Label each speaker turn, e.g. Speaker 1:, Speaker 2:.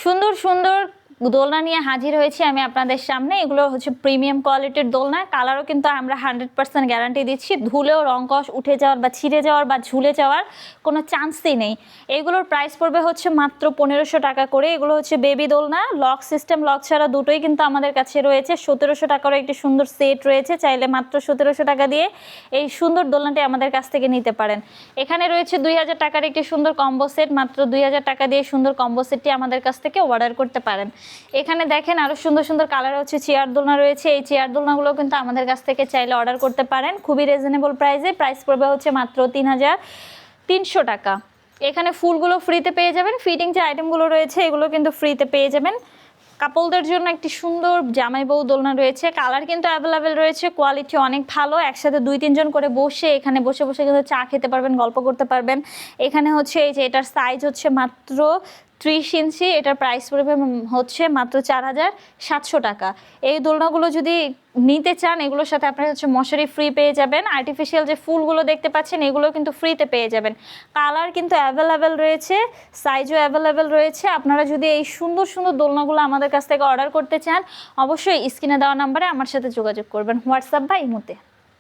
Speaker 1: সুন্দর সুন্দর দোলনা নিয়ে হাজির হয়েছি আমি আপনাদের সামনে। এগুলো হচ্ছে প্রিমিয়াম কোয়ালিটির দোলনা। কালারও কিন্তু আমরা 100% গ্যারান্টি দিচ্ছি। ধুলেও রংকশ উঠে যাওয়ার বা ছিঁড়ে যাওয়ার বা ঝুলে যাওয়ার কোনো চান্সই নেই। এগুলোর প্রাইস পড়বে হচ্ছে মাত্র 1500 টাকা করে। এগুলো হচ্ছে বেবি দোলনা, লক সিস্টেম, লক ছাড়া দুটোই কিন্তু আমাদের কাছে রয়েছে। 1700 টাকারও একটি সুন্দর সেট রয়েছে। চাইলে মাত্র 1700 টাকা দিয়ে এই সুন্দর দোলনাটি আমাদের কাছ থেকে নিতে পারেন। এখানে রয়েছে 2000 টাকার একটি সুন্দর কম্বো সেট। মাত্র 2000 টাকা দিয়ে সুন্দর কম্বো সেটটি আমাদের কাছ থেকে অর্ডার করতে পারেন। এখানে দেখেন আরো সুন্দর সুন্দর কালার হচ্ছে চেয়ার দোলনা রয়েছে। এই চেয়ার দোলনাগুলো কিন্তু আমাদের কাছ থেকে চাইলে অর্ডার করতে পারেন খুবই রিজনেবল প্রাইসে। প্রাইস পড়বে হচ্ছে মাত্র 3300 টাকা। এখানে ফুলগুলো ফ্রিতে পেয়ে যাবেন। ফিটিং যে আইটেমগুলো রয়েছে এগুলো কিন্তু ফ্রিতে পেয়ে যাবেন। কাপলদের জন্য একটি সুন্দর জামাই বউ দোলনা রয়েছে। কালার কিন্তু অ্যাভেলেবেল রয়েছে, কোয়ালিটি অনেক ভালো। একসাথে 2-3 জন করে বসে এখানে বসে বসে কিন্তু চা খেতে পারবেন, গল্প করতে পারবেন। এখানে হচ্ছে এই যে এটার সাইজ হচ্ছে মাত্র 30 ইঞ্চি। এটার প্রাইস পড়বে হচ্ছে মাত্র 4700 টাকা। এই দোলনাগুলো যদি নিতে চান এগুলোর সাথে আপনারা হচ্ছে মশারি ফ্রি পেয়ে যাবেন। আর্টিফিশিয়াল যে ফুলগুলো দেখতে পাচ্ছেন এগুলো কিন্তু ফ্রিতে পেয়ে যাবেন। কালার কিন্তু অ্যাভেলেবেল রয়েছে, সাইজও অ্যাভেলেবেল রয়েছে। আপনারা যদি এই সুন্দর সুন্দর দোলনাগুলো আমাদের কাছ থেকে অর্ডার করতে চান অবশ্যই স্ক্রিনে দেওয়া নাম্বারে আমার সাথে যোগাযোগ করবেন, হোয়াটসঅ্যাপ বা ইমোতে।